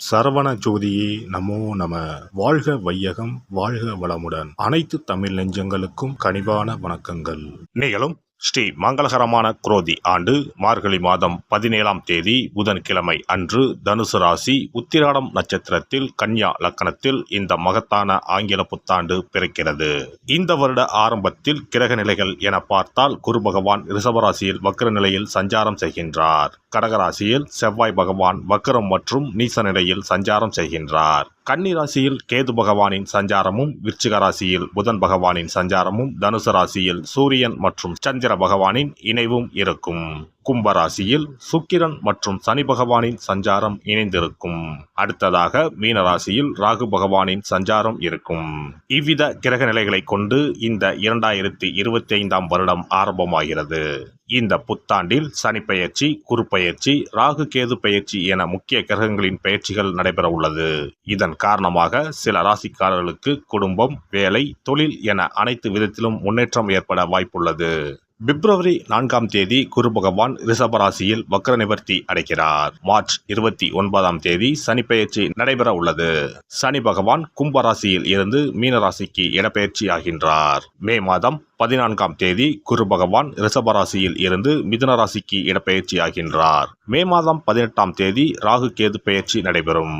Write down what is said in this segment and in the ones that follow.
சரவண ஜோதியே நமோ நம. வாழ்க வையகம், வாழ்க வளமுடன். அனைத்து தமிழ் நெஞ்சங்களுக்கும் கனிவான வணக்கங்கள். நிகழும் ஸ்ரீ மங்களகரமான குரோதி ஆண்டு மார்கழி மாதம் 17ஆம் தேதி புதன்கிழமை அன்று தனுசு ராசி உத்திராடம் நட்சத்திரத்தில் கன்யா லக்கணத்தில் இந்த மகத்தான ஆங்கில புத்தாண்டு பிறக்கிறது. இந்த வருட ஆரம்பத்தில் கிரக நிலைகள் என பார்த்தால் குரு பகவான் ரிஷபராசியில் வக்ர நிலையில் சஞ்சாரம் செய்கின்றார். கடகராசியில் செவ்வாய் பகவான் வக்ரம் மற்றும் நீச நிலையில் சஞ்சாரம் செய்கின்றார். கன்னி ராசியில் கேது பகவானின் சஞ்சாரமும், விருச்சிக ராசியில் புதன் பகவானின் சஞ்சாரமும், தனுசு ராசியில் சூரியன் மற்றும் சந்திர பகவானின் இணைவும் இருக்கும். கும்பராசியில் சுக்கிரன் மற்றும் சனி பகவானின் சஞ்சாரம் இணைந்திருக்கும். அடுத்ததாக மீனராசியில் ராகு பகவானின் சஞ்சாரம் இருக்கும். இவ்வித கிரக நிலைகளை கொண்டு இந்த 2025ஆம் வருடம் ஆரம்பமாகிறது. இந்த புத்தாண்டில் சனி பெயர்ச்சி, குரு பெயர்ச்சி, ராகு கேது பெயர்ச்சி என முக்கிய கிரகங்களின் பெயர்ச்சிகள் நடைபெற உள்ளது. இதன் காரணமாக சில ராசிக்காரர்களுக்கு குடும்பம், வேலை, தொழில் என அனைத்து விதத்திலும் முன்னேற்றம் ஏற்பட வாய்ப்புள்ளது. பிப்ரவரி 4ஆம் தேதி குரு பகவான் ரிஷபராசியில் வக்ர நிவர்த்தி அடைகிறார். மார்ச் 29ஆம் தேதி சனி பெயர்ச்சி நடைபெற உள்ளது. சனி பகவான் கும்பராசியில் இருந்து மீனராசிக்கு இடப்பெயர்ச்சி ஆகின்றார். மே மாதம் 14ஆம் தேதி குரு பகவான் ரிஷபராசியில் இருந்து மிதுன ராசிக்கு இடப்பெயர்ச்சி ஆகின்றார். மே மாதம் 18ஆம் தேதி ராகு கேது பெயர்ச்சி நடைபெறும்.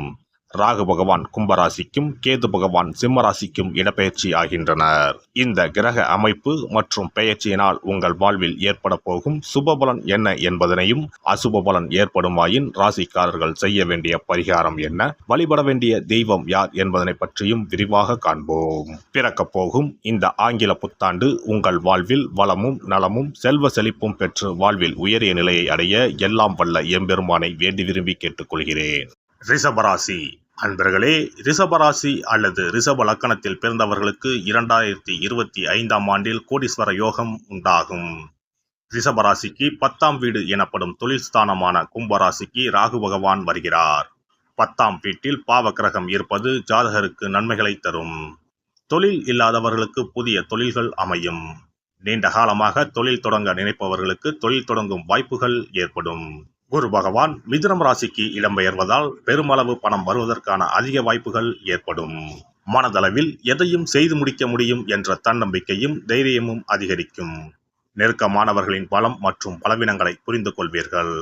ராகு பகவான் கும்பராசிக்கும் கேது பகவான் சிம்மராசிக்கும் இடப்பெயர்ச்சி ஆகின்றனர். இந்த கிரக அமைப்பு மற்றும் பெயர்ச்சியினால் உங்கள் வாழ்வில் ஏற்பட போகும் சுபபலன் என்ன என்பதனையும், அசுப பலன் ஏற்படுமாயின் ராசிக்காரர்கள் செய்ய வேண்டிய பரிகாரம் என்ன, வழிபட வேண்டிய தெய்வம் யார் என்பதனை பற்றியும் விரிவாக காண்போம். பிறக்க போகும் இந்த ஆங்கில புத்தாண்டு உங்கள் வாழ்வில் வளமும் நலமும் செல்வ செழிப்பும் பெற்று வாழ்வில் உயரிய நிலையை அடைய எல்லாம் வல்ல எம்பெருமானை வேண்டி விரும்பி கேட்டுக்கொள்கிறேன். ரிஷபராசி அன்பர்களே, ரிஷபராசி அல்லது ரிஷப லக்கணத்தில் பிறந்தவர்களுக்கு 2025ஆம் ஆண்டில் கோடீஸ்வர யோகம் உண்டாகும். ரிஷபராசிக்கு 10ஆம் வீடு எனப்படும் தொழில் ஸ்தானமான கும்பராசிக்கு ராகு பகவான் வருகிறார். 10ஆம் வீட்டில் பாவ கிரகம் இருப்பது ஜாதகருக்கு நன்மைகளை தரும். தொழில் இல்லாதவர்களுக்கு புதிய தொழில்கள் அமையும். நீண்ட காலமாக தொழில் தொடங்க நினைப்பவர்களுக்கு தொழில் தொடங்கும் வாய்ப்புகள் ஏற்படும். குரு பகவான் மிதுனம் ராசிக்கு இடம்பெயர்வதால் பெருமளவு பணம் வருவதற்கான அதிக வாய்ப்புகள் ஏற்படும். மனதளவில் எதையும் செய்து முடிக்க முடியும் என்ற தன்னம்பிக்கையும் தைரியமும் அதிகரிக்கும். நெருக்கமானவர்களின் பலம் மற்றும் பலவீனங்களை புரிந்து கொள்வீர்கள்.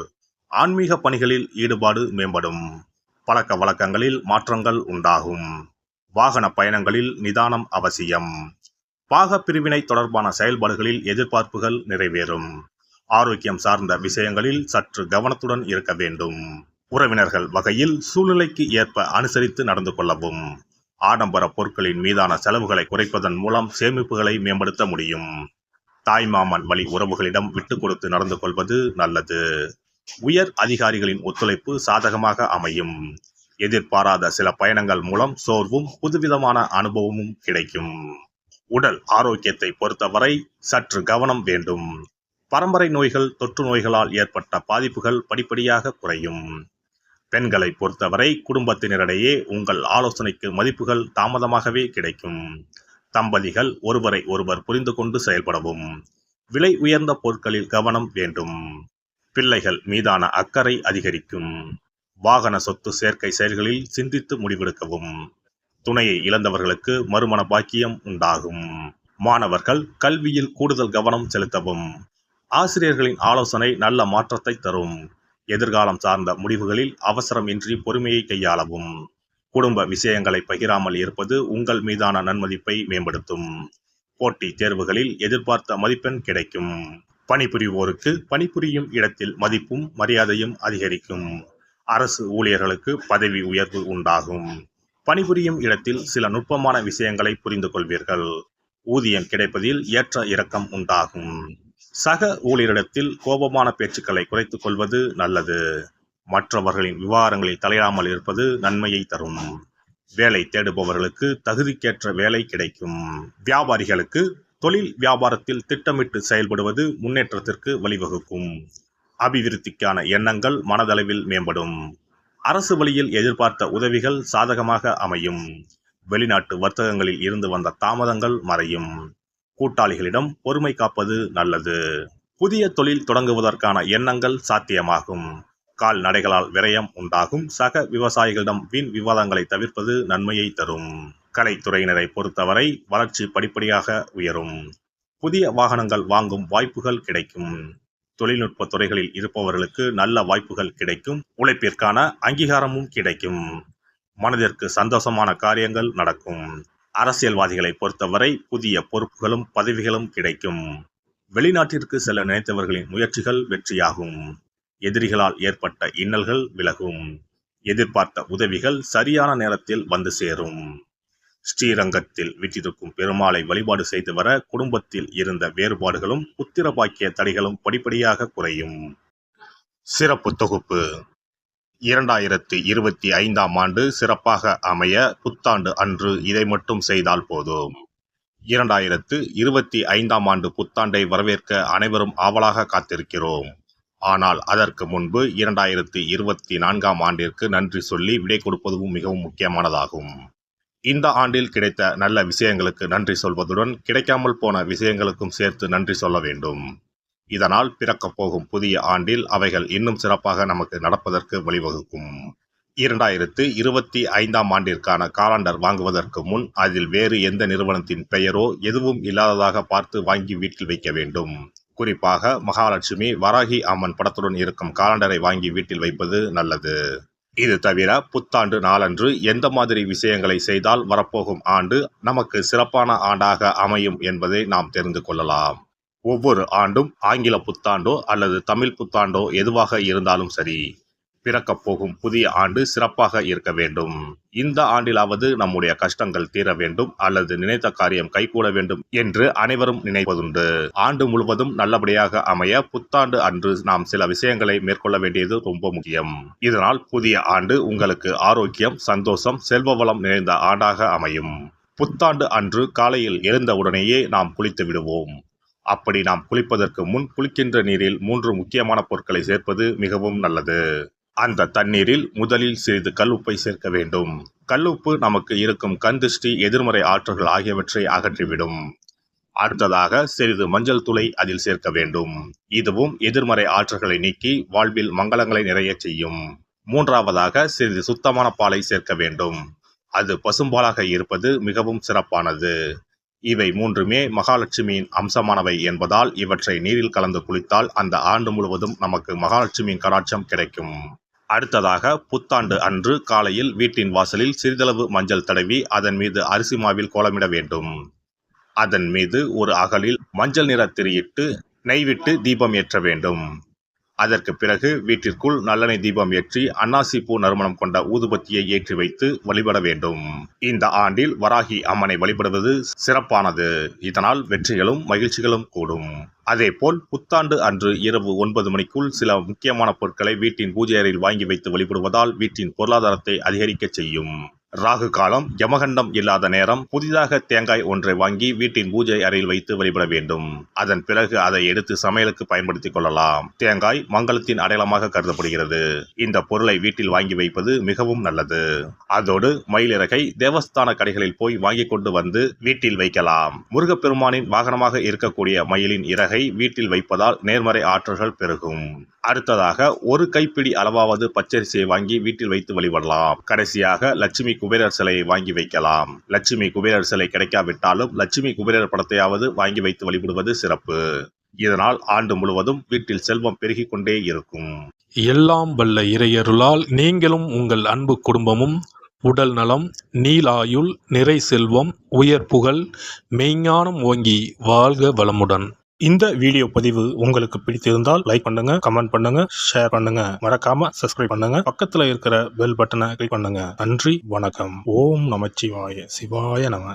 ஆன்மீக பணிகளில் ஈடுபாடு மேம்படும். பழக்க வழக்கங்களில் மாற்றங்கள் உண்டாகும். வாகன பயணங்களில் நிதானம் அவசியம். பாக பிரிவினை தொடர்பான செயல்பாடுகளில் எதிர்பார்ப்புகள் நிறைவேறும். ஆரோக்கியம் சார்ந்த விஷயங்களில் சற்று கவனத்துடன் இருக்க வேண்டும். உறவினர்கள் வகையில் சூழ்நிலைக்கு ஏற்ப அனுசரித்து நடந்து கொள்ளவும். ஆடம்பர பொருட்களின் மீதான செலவுகளை குறைப்பதன் மூலம் சேமிப்புகளை மேம்படுத்த முடியும். தாய்மாமன் வழி உறவுகளிடம் விட்டு கொடுத்து நடந்து கொள்வது நல்லது. உயர் அதிகாரிகளின் ஒத்துழைப்பு சாதகமாக அமையும். எதிர்பாராத சில பயணங்கள் மூலம் சோர்வும் புதுவிதமான அனுபவமும் கிடைக்கும். உடல் ஆரோக்கியத்தை பொறுத்தவரை சற்று கவனம் வேண்டும். பரம்பரை நோய்கள், தொற்று நோய்களால் ஏற்பட்ட பாதிப்புகள் படிப்படியாக குறையும். பெண்களை பொறுத்தவரை குடும்பத்தினரிடையே உங்கள் ஆலோசனைக்கு மதிப்புகள் தாமதமாகவே கிடைக்கும். தம்பதிகள் ஒருவரை ஒருவர் புரிந்து கொண்டு செயல்படவும். விலை உயர்ந்த பொருட்களில் கவனம் வேண்டும். பிள்ளைகள் மீதான அக்கறை அதிகரிக்கும். வாகன சொத்து சேர்க்கை செயல்களில் சிந்தித்து முடிவெடுக்கவும். துணையை இழந்தவர்களுக்கு மறுமண பாக்கியம் உண்டாகும். மாணவர்கள் கல்வியில் கூடுதல் கவனம் செலுத்தவும். ஆசிரியர்களின் ஆலோசனை நல்ல மாற்றத்தை தரும். எதிர்காலம் சார்ந்த முடிவுகளில் அவசரம் இன்றி பொறுமையை கையாளவும். குடும்ப விஷயங்களை பகிராமல் இருப்பது உங்கள் மீதான நன்மதிப்பை மேம்படுத்தும். போட்டி தேர்வுகளில் எதிர்பார்த்த மதிப்பெண் கிடைக்கும். பணிபுரிவோருக்கு பணிபுரியும் இடத்தில் மதிப்பும் மரியாதையும் அதிகரிக்கும். அரசு ஊழியர்களுக்கு பதவி உயர்வு உண்டாகும். பணிபுரியும் இடத்தில் சில நுட்பமான விஷயங்களை புரிந்து கொள்வீர்கள். ஊதியம் கிடைப்பதில் ஏற்ற இறக்கம் உண்டாகும். சக ஊழியரிடத்தில் கோபமான பேச்சுக்களை குறைத்துக் கொள்வது நல்லது. மற்றவர்களின் விவகாரங்களில் தலையிடாமல் இருப்பது நன்மையை தரும். வேலை தேடுபவர்களுக்கு தகுதிக்கேற்ற வேலை கிடைக்கும். வியாபாரிகளுக்கு தொழில் வியாபாரத்தில் திட்டமிட்டு செயல்படுவது முன்னேற்றத்திற்கு வழிவகுக்கும். அபிவிருத்திக்கான எண்ணங்கள் மனதளவில் மேம்படும். அரசு வழியில் எதிர்பார்த்த உதவிகள் சாதகமாக அமையும். வெளிநாட்டு வர்த்தகங்களில் இருந்து வந்த தாமதங்கள் மறையும். கூட்டாளிகளிடம் பொறுமை காப்பது நல்லது. புதிய தொழில் தொடங்குவதற்கான எண்ணங்கள் சாத்தியமாகும். கால்நடைகளால் விரயம் உண்டாகும். சக விவசாயிகளிடம் வீண் விவாதங்களை தவிர்ப்பது நன்மையை தரும். கலைத்துறையினரை பொறுத்தவரை வளர்ச்சி படிப்படியாக உயரும். புதிய வாகனங்கள் வாங்கும் வாய்ப்புகள் கிடைக்கும். தொழில்நுட்ப துறைகளில் இருப்பவர்களுக்கு நல்ல வாய்ப்புகள் கிடைக்கும். உழைப்பிற்கான அங்கீகாரமும் கிடைக்கும். மனதிற்கு சந்தோஷமான காரியங்கள் நடக்கும். அரசியல்வாதிகளை பொறுத்தவரை புதிய பொறுப்புகளும் பதவிகளும் கிடைக்கும். வெளிநாட்டிற்கு செல்ல நினைத்தவர்களின் முயற்சிகள் வெற்றியாகும். எதிரிகளால் ஏற்பட்ட இன்னல்கள் விலகும். எதிர்பார்த்த உதவிகள் சரியான நேரத்தில் வந்து சேரும். ஸ்ரீரங்கத்தில் வீற்றிருக்கும் பெருமாளை வழிபாடு செய்து வர குடும்பத்தில் இருந்த வேறுபாடுகளும் புத்திர பாக்கிய தடைகளும் படிப்படியாக குறையும். சிறப்பு தொகுப்பு 2025ஆம் ஆண்டு சிறப்பாக அமைய புத்தாண்டு அன்று இதை மட்டும் செய்தால் போதும். 2025ஆம் ஆண்டு புத்தாண்டை வரவேற்க அனைவரும் ஆவலாக காத்திருக்கிறோம். ஆனால் அதற்கு முன்பு 2024ஆம் ஆண்டிற்கு நன்றி சொல்லி விடை கொடுப்பதும் மிகவும் முக்கியமானதாகும். இந்த ஆண்டில் கிடைத்த நல்ல விஷயங்களுக்கு நன்றி சொல்வதுடன் கிடைக்காமல் போன விஷயங்களுக்கும் சேர்த்து நன்றி சொல்ல வேண்டும். இதனால் பிறக்கப் போகும் புதிய ஆண்டில் அவைகள் இன்னும் சிறப்பாக நமக்கு நடப்பதற்கு வழிவகுக்கும். 2025ஆம் ஆண்டிற்கான காலண்டர் வாங்குவதற்கு முன் அதில் வேறு எந்த நிறுவனத்தின் பெயரோ எதுவும் இல்லாததாக பார்த்து வாங்கி வீட்டில் வைக்க வேண்டும். குறிப்பாக மகாலட்சுமி, வராகி அம்மன் படத்துடன் இருக்கும் காலண்டரை வாங்கி வீட்டில் வைப்பது நல்லது. இது தவிர புத்தாண்டு நாளன்று எந்த மாதிரி விஷயங்களை செய்தால் வரப்போகும் ஆண்டு நமக்கு சிறப்பான ஆண்டாக அமையும் என்பதை நாம் தெரிந்து கொள்ளலாம். ஒவ்வொரு ஆண்டும் ஆங்கில புத்தாண்டோ அல்லது தமிழ் புத்தாண்டோ எதுவாக இருந்தாலும் சரி, பிறக்கப் போகும் புதிய ஆண்டு சிறப்பாக இருக்க வேண்டும். இந்த ஆண்டிலாவது நம்முடைய கஷ்டங்கள் தீர வேண்டும் அல்லது நினைத்த காரியம் கைகூட வேண்டும் என்று அனைவரும் நினைப்பதுண்டு. ஆண்டு முழுவதும் நல்லபடியாக அமைய புத்தாண்டு அன்று நாம் சில விஷயங்களை மேற்கொள்ள வேண்டியது ரொம்ப முக்கியம். இதனால் புதிய ஆண்டு உங்களுக்கு ஆரோக்கியம், சந்தோஷம், செல்வ வளம் நிறைந்த ஆண்டாக அமையும். புத்தாண்டு அன்று காலையில் எழுந்தவுடனேயே நாம் குளித்து விடுவோம். அப்படி நாம் குளிப்பதற்கு முன் குளிக்கின்ற நீரில் 3 முக்கியமான பொருட்களை சேர்ப்பது மிகவும் நல்லது. அந்த தண்ணீரில் முதலில் சிறிது கல்லுப்பை சேர்க்க வேண்டும். கல்லுப்பு நமக்கு இருக்கும் கண் திருஷ்டி, எதிர்மறை ஆற்றல்கள் ஆகியவற்றை அகற்றிவிடும். அடுத்ததாக சிறிது மஞ்சள் தூளை அதில் சேர்க்க வேண்டும். இதுவும் எதிர்மறை ஆற்றல்களை நீக்கி வாழ்வில் மங்களங்களை நிறைய செய்யும். மூன்றாவதாக சிறிது சுத்தமான பாலை சேர்க்க வேண்டும். அது பசும்பாலாக இருப்பது மிகவும் சிறப்பானது. இவை மூன்றுமே மகாலட்சுமியின் அம்சமானவை என்பதால் இவற்றை நீரில் கலந்து குளித்தால் அந்த ஆண்டு முழுவதும் நமக்கு மகாலட்சுமியின் கடாட்சம் கிடைக்கும். அடுத்ததாக புத்தாண்டு அன்று காலையில் வீட்டின் வாசலில் சிறிதளவு மஞ்சள் தடவி அதன் மீது அரிசி மாவில் கோலமிட வேண்டும். அதன் மீது ஒரு அகலில் மஞ்சள் நிற திரியிட்டு நெய் விட்டு தீபம் ஏற்ற வேண்டும். அதற்கு பிறகு வீட்டிற்குள் நல்லெண்ணெய் தீபம் ஏற்றி அன்னாசி பூ நறுமணம் கொண்ட ஊதுபத்தியை ஏற்றி வைத்து வழிபட வேண்டும். இந்த ஆண்டில் வராகி அம்மனை வழிபடுவது சிறப்பானது. இதனால் வெற்றிகளும் மகிழ்ச்சிகளும் கூடும். அதேபோல் புத்தாண்டு அன்று இரவு 9 மணிக்குள் சில முக்கியமான பொருட்களை வீட்டின் பூஜை அறையில் வாங்கி வைத்து வழிபடுவதால் வீட்டின் பொருளாதாரத்தை அதிகரிக்க செய்யும். ராகு காலம், யமகண்டம் இல்லாத நேரம் புதிதாக தேங்காய் ஒன்றை வாங்கி வீட்டின் பூஜை அறையில் வைத்து வழிபட வேண்டும். அதன் பிறகு அதை எடுத்து சமையலுக்கு பயன்படுத்திக் கொள்ளலாம். தேங்காய் மங்களத்தின் அடையாளமாக கருதப்படுகிறது. இந்த பொருளை வீட்டில் வாங்கி வைப்பது மிகவும் நல்லது. அதோடு மயிலிறகை தேவஸ்தான கடைகளில் போய் வாங்கி கொண்டு வந்து வீட்டில் வைக்கலாம். முருகப்பெருமானின் வாகனமாக இருக்கக்கூடிய மயிலின் இறகை வீட்டில் வைப்பதால் நேர்மறை ஆற்றல்கள் பெருகும். அடுத்ததாக ஒரு கைப்பிடி அளவாவது பச்சரிசியை வாங்கி வீட்டில் வைத்து வழிபடலாம். கடைசியாக லட்சுமி குபேரர் சிலையை வாங்கி வைக்கலாம். லட்சுமி குபேரர் சிலை கிடைக்காவிட்டாலும் லட்சுமி குபேரர் படத்தையாவது வாங்கி வைத்து வழிபடுவது சிறப்பு. இதனால் ஆண்டு முழுவதும் வீட்டில் செல்வம் பெருகிக் கொண்டே இருக்கும். எல்லாம் வல்ல இறையருளால் நீங்களும் உங்கள் அன்பு குடும்பமும் உடல் நலம், நீலாயுள், நிறை செல்வம், உயர் புகழ், மெய்ஞானம் ஓங்கி வாழ்க வளமுடன். இந்த வீடியோ பதிவு உங்களுக்கு பிடித்திருந்தால் லைக் பண்ணுங்க, கமெண்ட் பண்ணுங்க, ஷேர் பண்ணுங்க. மறக்காம சப்ஸ்கிரைப் பண்ணுங்க. பக்கத்துல இருக்கிற பெல் பட்டனை கிளிக் பண்ணுங்க. நன்றி, வணக்கம். ஓம் நமச்சிவாய. சிவாய நம.